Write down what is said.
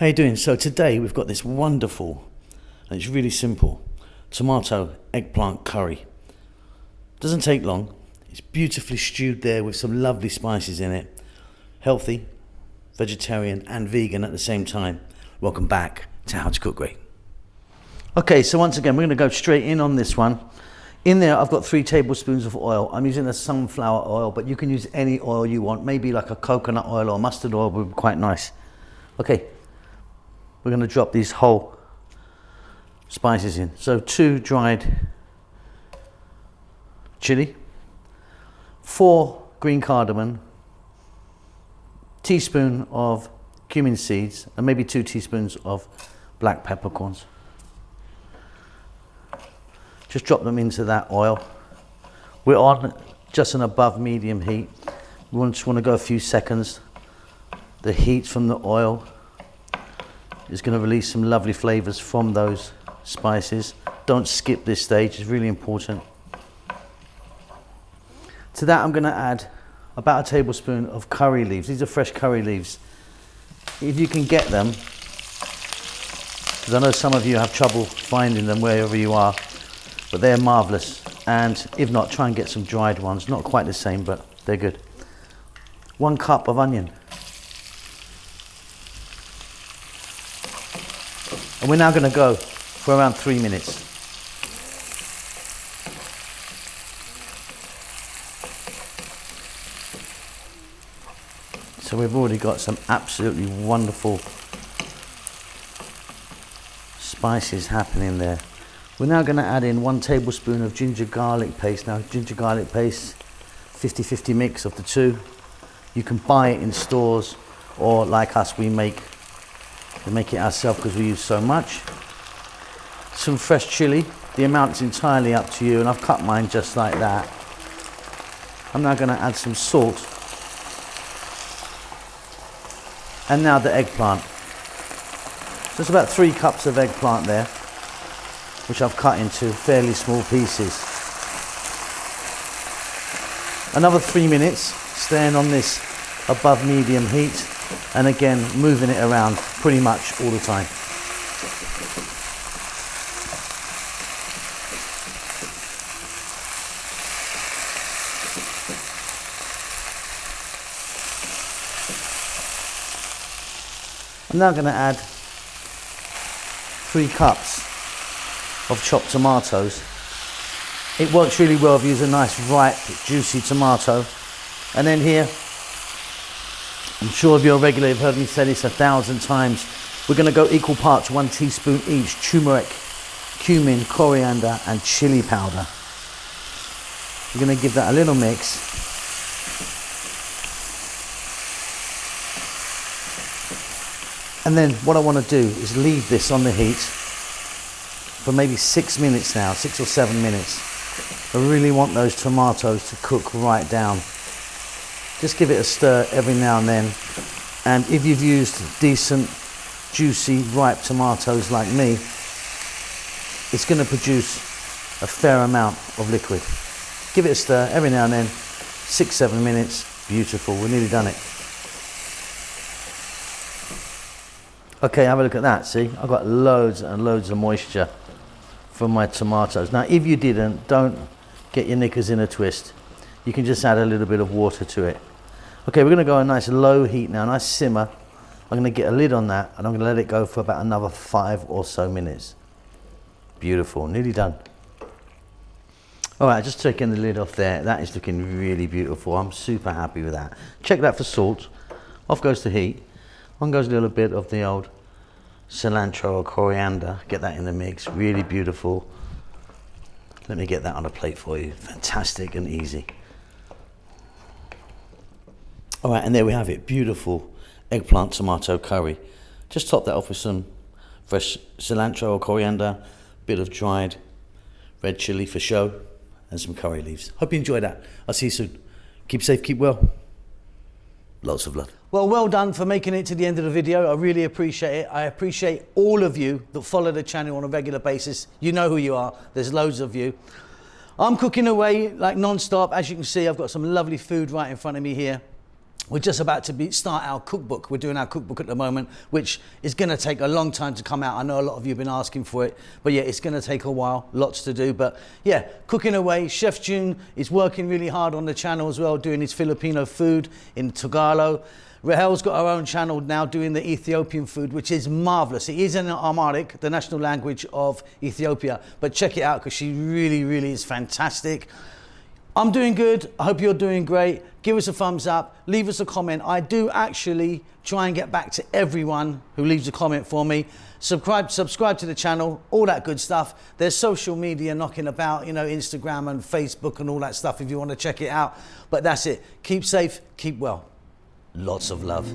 How you doing? So today we've got this wonderful, and it's really simple, tomato eggplant curry. Doesn't take long. It's beautifully stewed there with some lovely spices in it. Healthy, vegetarian and vegan at the same time. Welcome back to How to Cook Great. Okay, so once again we're going to go straight in on this one. In there I've got 3 tablespoons of oil. I'm using a sunflower oil, but you can use any oil you want. Maybe like a coconut oil or mustard oil would be quite nice. Okay, we're going to drop these whole spices in. So 2 dried chili, 4 green cardamom, teaspoon of cumin seeds, and maybe 2 teaspoons of black peppercorns. Just drop them into that oil. We're on just an above medium heat. We just want to go a few seconds. The heat from the oil is going to release some lovely flavors from those spices. Don't skip this stage, it's really important. To that I'm going to add about a tablespoon of curry leaves. These are fresh curry leaves. If you can get them, because I know some of you have trouble finding them wherever you are, but they're marvelous. And if not, try and get some dried ones. Not quite the same, but they're good. 1 cup of onion. And we're now going to go for around 3 minutes. So we've already got some absolutely wonderful spices happening there. We're now going to add in 1 tablespoon of ginger garlic paste. Now ginger garlic paste, 50-50 mix of the two. You can buy it in stores, or like us, we make it ourselves because we use so much. Some fresh chili. The amount's entirely up to you, and I've cut mine just like that. I'm now going to add some salt. And now the eggplant. So it's about 3 cups of eggplant there, which I've cut into fairly small pieces. Another 3 minutes, staying on this above medium heat, and again moving it around pretty much all the time. I'm now going to add 3 cups of chopped tomatoes. It works really well if you use a nice ripe juicy tomato. And then here, I'm sure if you're a regular, you've heard me say this 1,000 times, we're going to go equal parts, 1 teaspoon each, turmeric, cumin, coriander and chili powder. We're going to give that a little mix. And then what I want to do is leave this on the heat for maybe 6 minutes now, 6 or 7 minutes. I really want those tomatoes to cook right down. Just give it a stir every now and then. And if you've used decent, juicy, ripe tomatoes like me, it's going to produce a fair amount of liquid. Give it a stir every now and then, 6-7 minutes, beautiful, we're nearly done it. Okay, have a look at that, see? I've got loads and loads of moisture from my tomatoes. Now, if you didn't, don't get your knickers in a twist. You can just add a little bit of water to it. Okay, we're gonna go a nice low heat now, nice simmer. I'm gonna get a lid on that and I'm gonna let it go for about another 5 or so minutes. Beautiful, nearly done. All right, just taking the lid off there. That is looking really beautiful. I'm super happy with that. Check that for salt. Off goes the heat. On goes a little bit of the old cilantro or coriander. Get that in the mix, really beautiful. Let me get that on a plate for you. Fantastic and easy. All right, and there we have it, beautiful eggplant tomato curry. Just top that off with some fresh cilantro or coriander, bit of dried red chili for show, and some curry leaves. Hope you enjoyed that. I'll see you soon. Keep safe, keep well. Lots of love. Well done for making it to the end of the video. I really appreciate it. I appreciate all of you that follow the channel on a regular basis. You know who you are. There's loads of you. I'm cooking away like non-stop. As you can see, I've got some lovely food right in front of me here. we're just about to start our cookbook. We're doing our cookbook at the moment, which is going to take a long time to come out. I know a lot of you have been asking for it, but yeah, it's going to take a while, lots to do. But yeah, cooking away. Chef June is working really hard on the channel as well, doing his Filipino food in Tagalog. Rahel's got her own channel now doing the Ethiopian food, which is marvelous. It is in Amharic, the national language of Ethiopia, but check it out because she really, really is fantastic. I'm doing good. I hope you're doing great. Give us a thumbs up. Leave us a comment. I do actually try and get back to everyone who leaves a comment for me. Subscribe to the channel, all that good stuff. There's social media knocking about, you know, Instagram and Facebook and all that stuff if you want to check it out. But that's it. Keep safe, keep well. Lots of love.